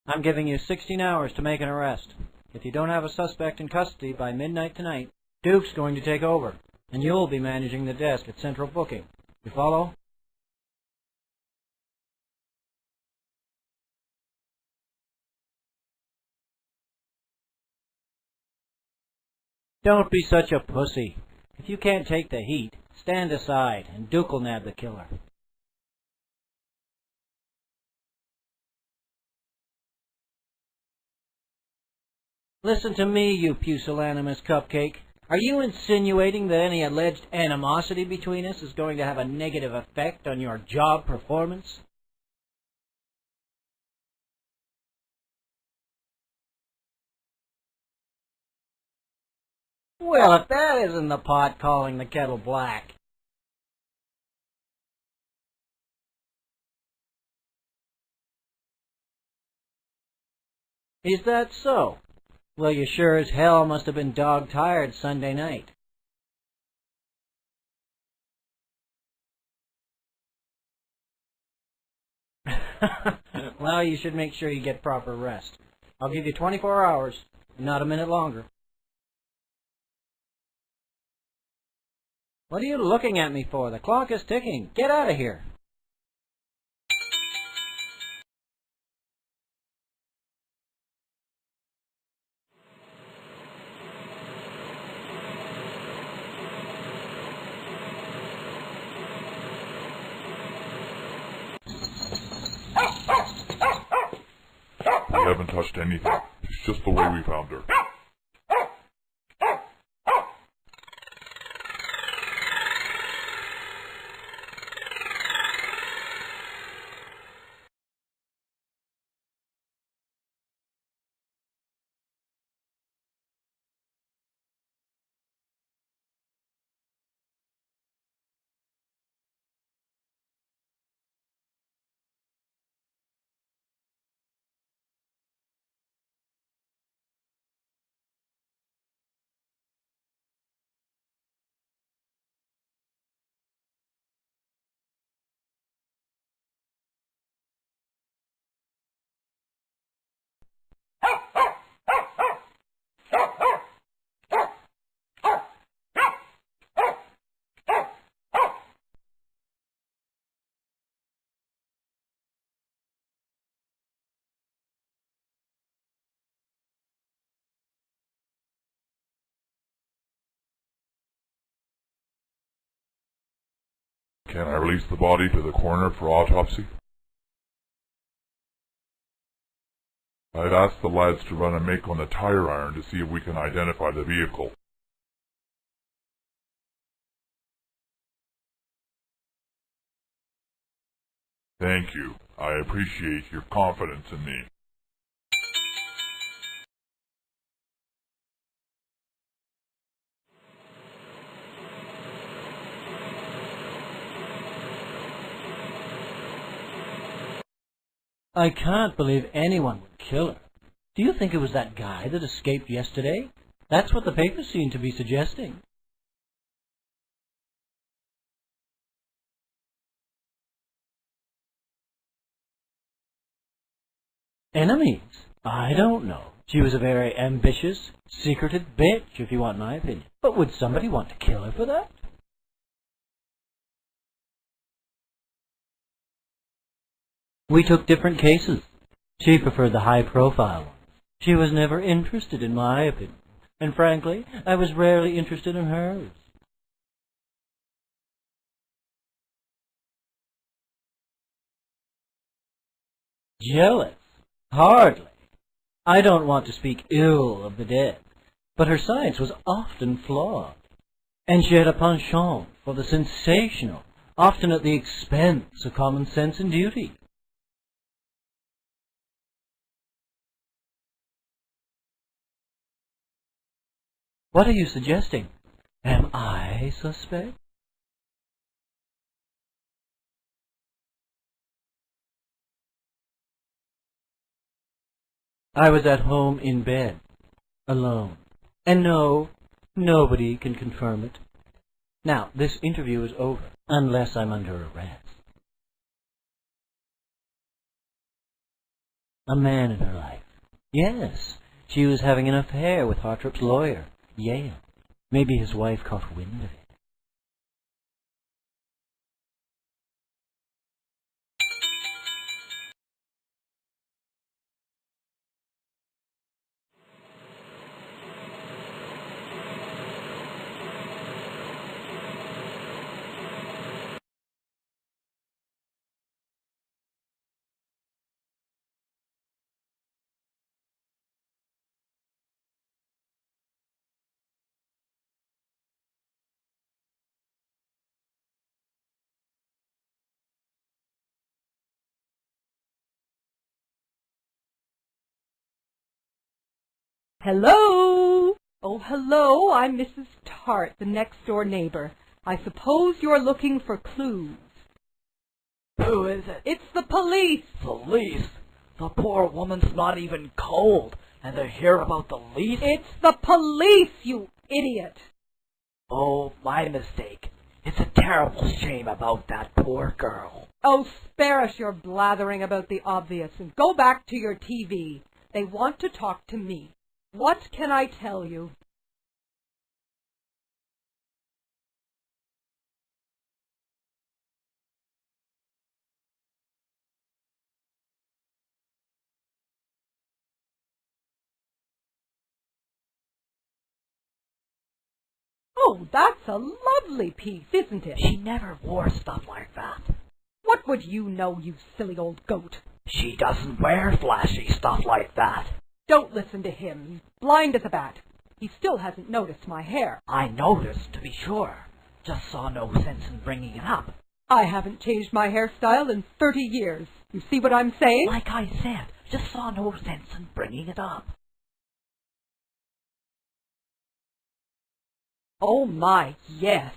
I'm giving you 16 hours to make an arrest. If you don't have a suspect in custody by midnight tonight, Duke's going to take over, and you'll be managing the desk at Central Booking. You follow? Don't be such a pussy. If you can't take the heat, stand aside, and Duke'll nab the killer. Listen to me, you pusillanimous cupcake. Are you insinuating that any alleged animosity between us is going to have a negative effect on your job performance? Well, if that isn't the pot calling the kettle black. Is that so? Well, you sure as hell must have been dog-tired Sunday night. Well, you should make sure you get proper rest. I'll give you 24 hours, not a minute longer. What are you looking at me for? The clock is ticking. Get out of here. We haven't touched anything. It's just the way we found her. Can I release the body to the coroner for autopsy? I've asked the lads to run a make on the tire iron to see if we can identify the vehicle. Thank you. I appreciate your confidence in me. I can't believe anyone would kill her. Do you think it was that guy that escaped yesterday? That's what the papers seem to be suggesting. Enemies? I don't know. She was a very ambitious, secretive bitch, if you want my opinion. But would somebody want to kill her for that? We took different cases. She preferred the high-profile ones. She was never interested in my opinion, and frankly, I was rarely interested in hers. Jealous? Hardly. I don't want to speak ill of the dead, but her science was often flawed, and she had a penchant for the sensational, often at the expense of common sense and duty. What are you suggesting? Am I suspect? I was at home in bed, alone. And no, nobody can confirm it. Now, this interview is over, unless I'm under arrest. A man in her life. Yes, she was having an affair with Hartrop's lawyer, Yale. Maybe his wife caught wind of it. Hello? Oh, hello, I'm Mrs. Tart, the next-door neighbor. I suppose you're looking for clues. Who is it? It's the police! Police? The poor woman's not even cold, and they're here about the lease? It's the police, you idiot! Oh, my mistake. It's a terrible shame about that poor girl. Oh, spare us your blathering about the obvious and go back to your TV. They want to talk to me. What can I tell you? Oh, that's a lovely piece, isn't it? She never wore stuff like that. What would you know, you silly old goat? She doesn't wear flashy stuff like that. Don't listen to him. He's blind as a bat. He still hasn't noticed my hair. I noticed, to be sure. Just saw no sense in bringing it up. I haven't changed my hairstyle in 30 years. You see what I'm saying? Like I said, just saw no sense in bringing it up. Oh my, yes.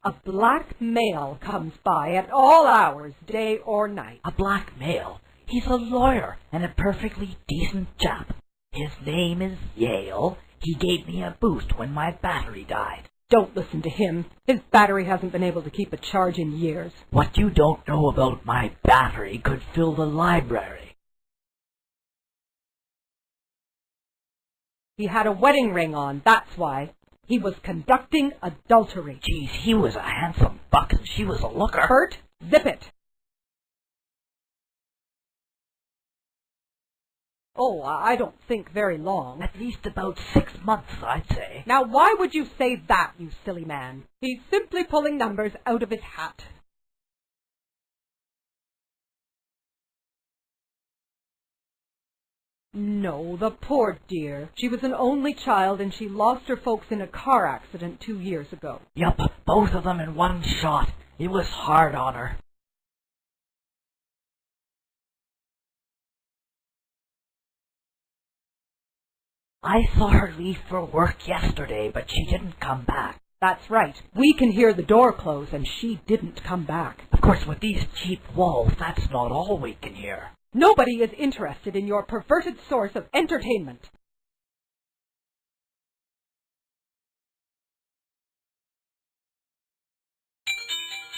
A black male comes by at all hours, day or night. A black male? He's a lawyer and a perfectly decent chap. His name is Yale. He gave me a boost when my battery died. Don't listen to him. His battery hasn't been able to keep a charge in years. What you don't know about my battery could fill the library. He had a wedding ring on, that's why. He was conducting adultery. Geez, he was a handsome buck and she was a looker. Bert, zip it. Oh, I don't think very long. At least about 6 months, I'd say. Now, why would you say that, you silly man? He's simply pulling numbers out of his hat. No, the poor dear. She was an only child and she lost her folks in a car accident 2 years ago. Yup, both of them in one shot. It was hard on her. I saw her leave for work yesterday, but she didn't come back. That's right. We can hear the door close and she didn't come back. Of course, with these cheap walls, that's not all we can hear. Nobody is interested in your perverted source of entertainment.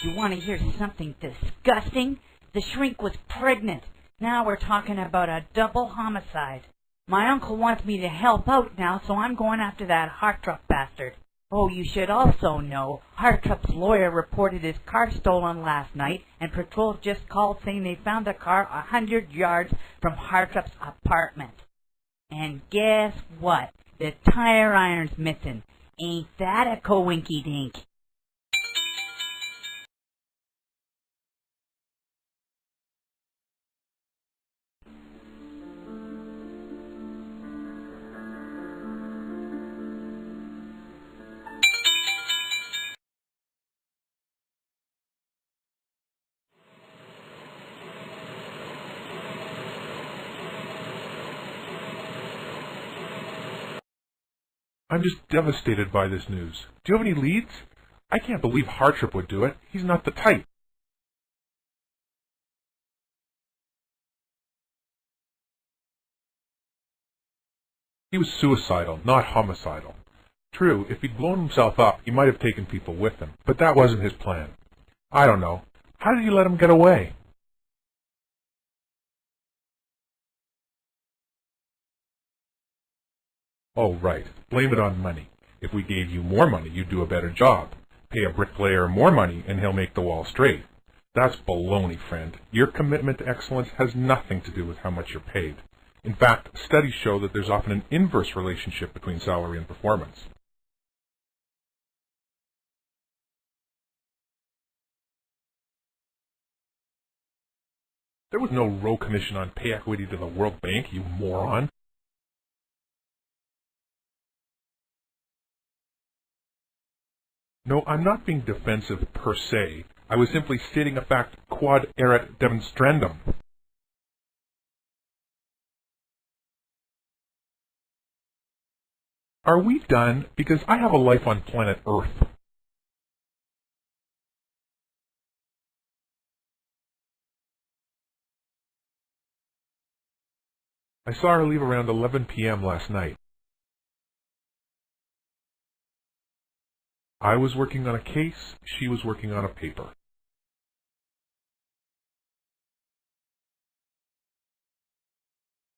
You want to hear something disgusting? The shrink was pregnant. Now we're talking about a double homicide. My uncle wants me to help out now, so I'm going after that Hartrop bastard. Oh, you should also know, Hartrop's lawyer reported his car stolen last night, and patrol just called saying they found the car 100 yards from Hartrop's apartment. And guess what? The tire iron's missing. Ain't that a coinky-dink? I'm just devastated by this news. Do you have any leads? I can't believe Hartrop would do it. He's not the type. He was suicidal, not homicidal. True, if he'd blown himself up, he might have taken people with him, but that wasn't his plan. I don't know. How did he let him get away? Oh, right. Blame it on money. If we gave you more money, you'd do a better job. Pay a bricklayer more money, and he'll make the wall straight. That's baloney, friend. Your commitment to excellence has nothing to do with how much you're paid. In fact, studies show that there's often an inverse relationship between salary and performance. There was no row commission on pay equity to the World Bank, you moron. No, I'm not being defensive per se. I was simply stating a fact quod erat demonstrandum. Are we done? Because I have a life on planet Earth. I saw her leave around 11 p.m. last night. I was working on a case, she was working on a paper.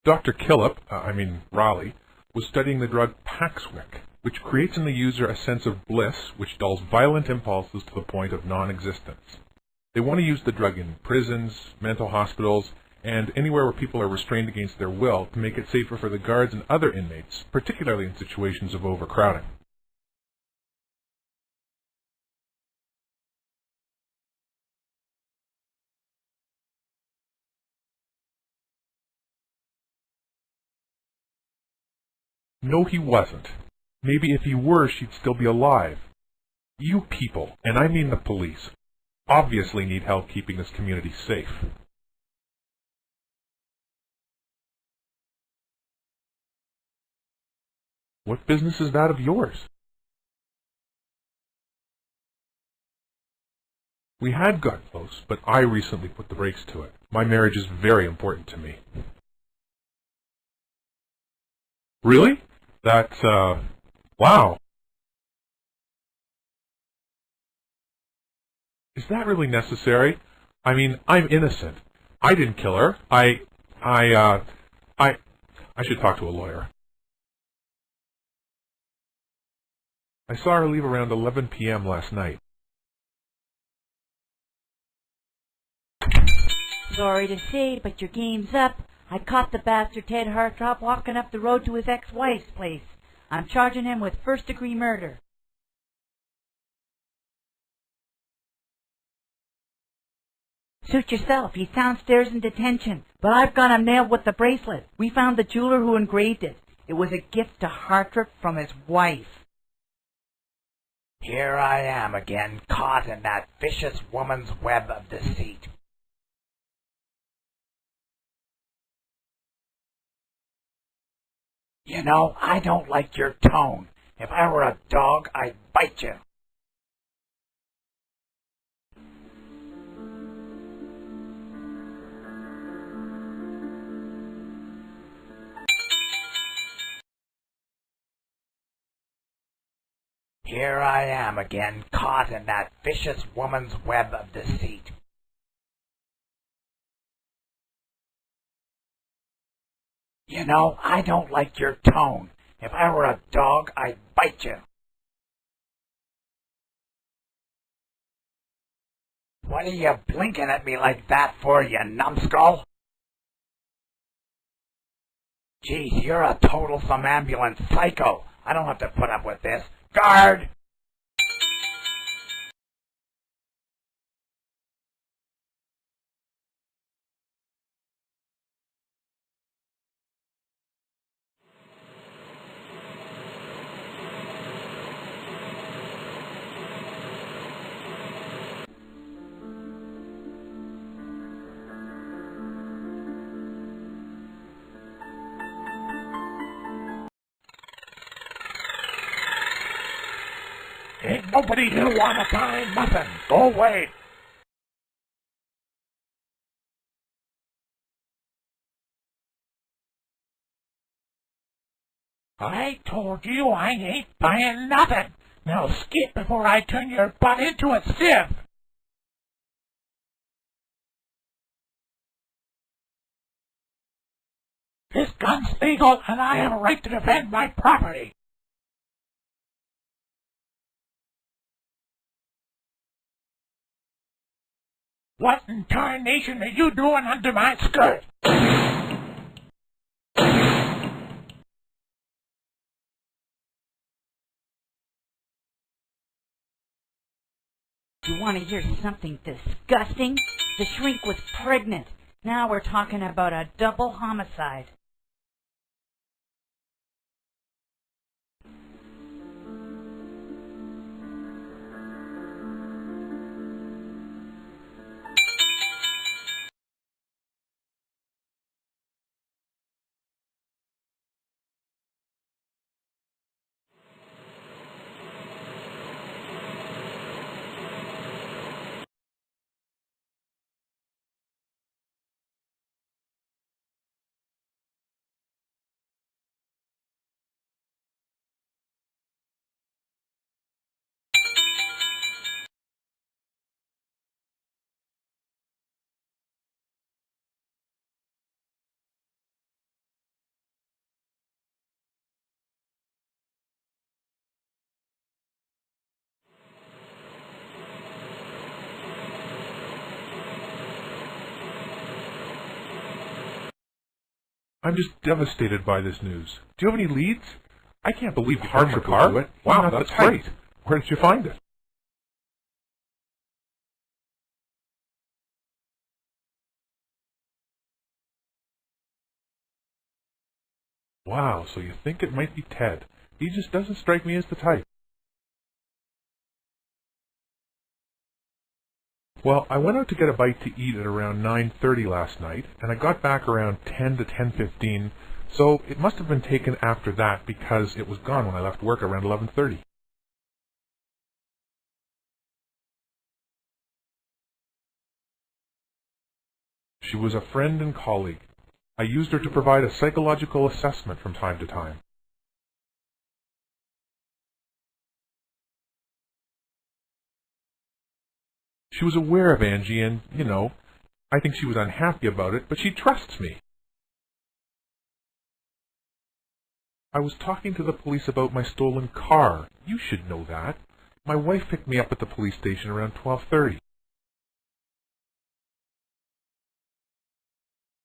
Dr. Raleigh, was studying the drug Paxwick, which creates in the user a sense of bliss which dulls violent impulses to the point of non-existence. They want to use the drug in prisons, mental hospitals, and anywhere where people are restrained against their will to make it safer for the guards and other inmates, particularly in situations of overcrowding. No, he wasn't. Maybe if he were, she'd still be alive. You people, and I mean the police, obviously need help keeping this community safe. What business is that of yours? We had got close, but I recently put the brakes to it. My marriage is very important to me. Really? That's, wow. Is that really necessary? I mean, I'm innocent. I didn't kill her. I should talk to a lawyer. I saw her leave around 11 p.m. last night. Sorry to say, but your game's up. I caught the bastard Ted Hartrop walking up the road to his ex-wife's place. I'm charging him with first-degree murder. Suit yourself. He's downstairs in detention. But I've got him nailed with the bracelet. We found the jeweler who engraved it. It was a gift to Hartrop from his wife. Here I am again, caught in that vicious woman's web of deceit. You know, I don't like your tone. If I were a dog, I'd bite you. Here I am again, caught in that vicious woman's web of deceit. You know, I don't like your tone. If I were a dog, I'd bite you. What are you blinking at me like that for, you numbskull? Geez, you're a total somnambulant psycho. I don't have to put up with this. Guard! Ain't nobody here wanna find nothing. Go away. I told you I ain't buying nothing. Now skip before I turn your butt into a sieve. This gun's legal, and I have a right to defend my property. What in tarnation are you doing under my skirt? You want to hear something disgusting? The shrink was pregnant. Now we're talking about a double homicide. I'm just devastated by this news. Do you have any leads? I can't believe Hartford will do it. Wow, that's great. Where did you find it? Wow, so you think it might be Ted. He just doesn't strike me as the type. Well, I went out to get a bite to eat at around 9:30 last night, and I got back around 10 to 10:15, so it must have been taken after that because it was gone when I left work around 11:30. She was a friend and colleague. I used her to provide a psychological assessment from time to time. She was aware of Angie and, I think she was unhappy about it, but she trusts me. I was talking to the police about my stolen car. You should know that. My wife picked me up at the police station around 12:30.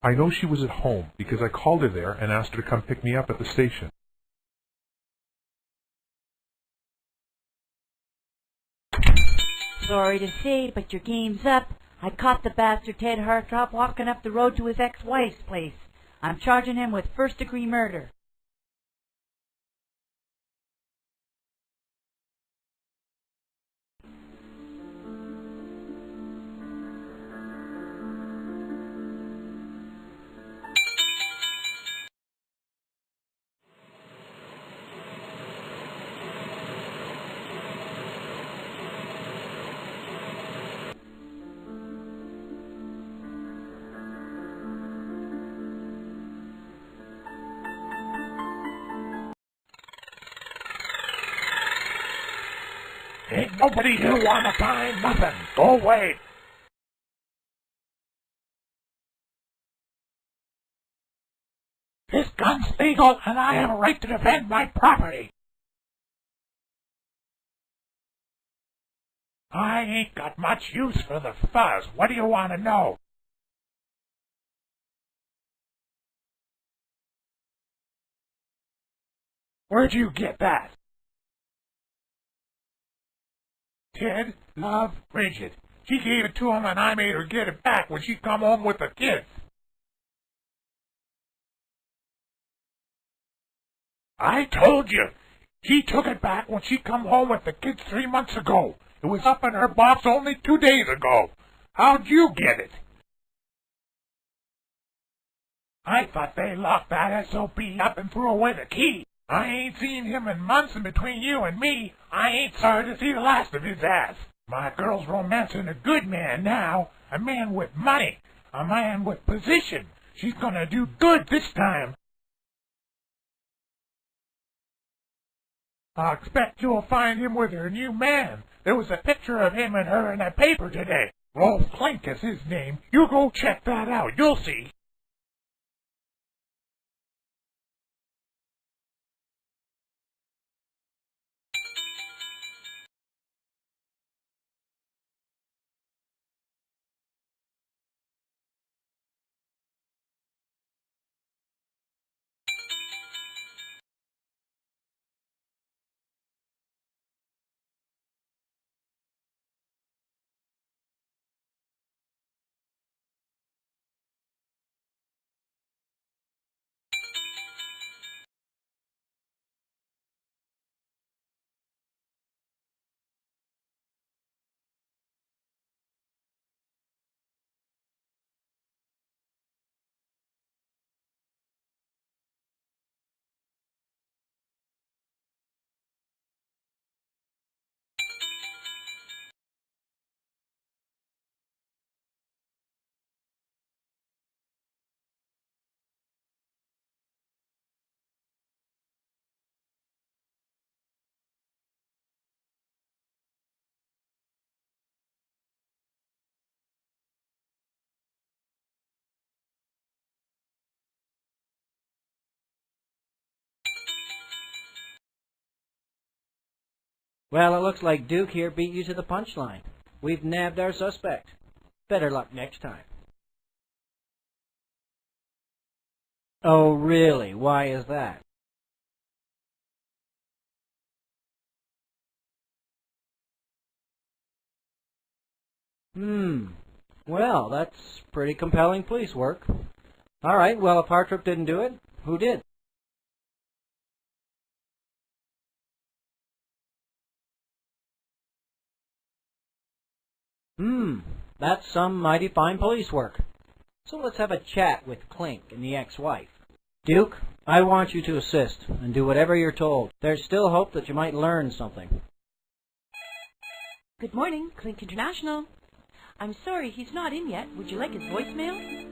I know she was at home because I called her there and asked her to come pick me up at the station. Sorry to say, but your game's up. I caught the bastard Ted Hartrop walking up the road to his ex-wife's place. I'm charging him with first-degree murder. Ain't nobody here wanna find nothing. Go away. This gun's legal, and I have a right to defend my property. I ain't got much use for the fuzz. What do you want to know? Where'd you get that? Ted loved Bridget. She gave it to him and I made her get it back when she come home with the kids. I told you. She took it back when she come home with the kids 3 months ago. It was up in her box only 2 days ago. How'd you get it? I thought they locked that SOB up and threw away the key. I ain't seen him in months, and between you and me, I ain't sorry to see the last of his ass. My girl's romancing a good man now, a man with money, a man with position. She's gonna do good this time. I expect you'll find him with her new man. There was a picture of him and her in a paper today. Rolf Klink is his name. You go check that out. You'll see. Well, it looks like Duke here beat you to the punchline. We've nabbed our suspect. Better luck next time. Oh, really? Why is that? Well, that's pretty compelling police work. All right, well, if Hartrup didn't do it, who did? That's some mighty fine police work. So let's have a chat with Clink and the ex-wife. Duke, I want you to assist and do whatever you're told. There's still hope that you might learn something. Good morning, Clink International. I'm sorry he's not in yet. Would you like his voicemail?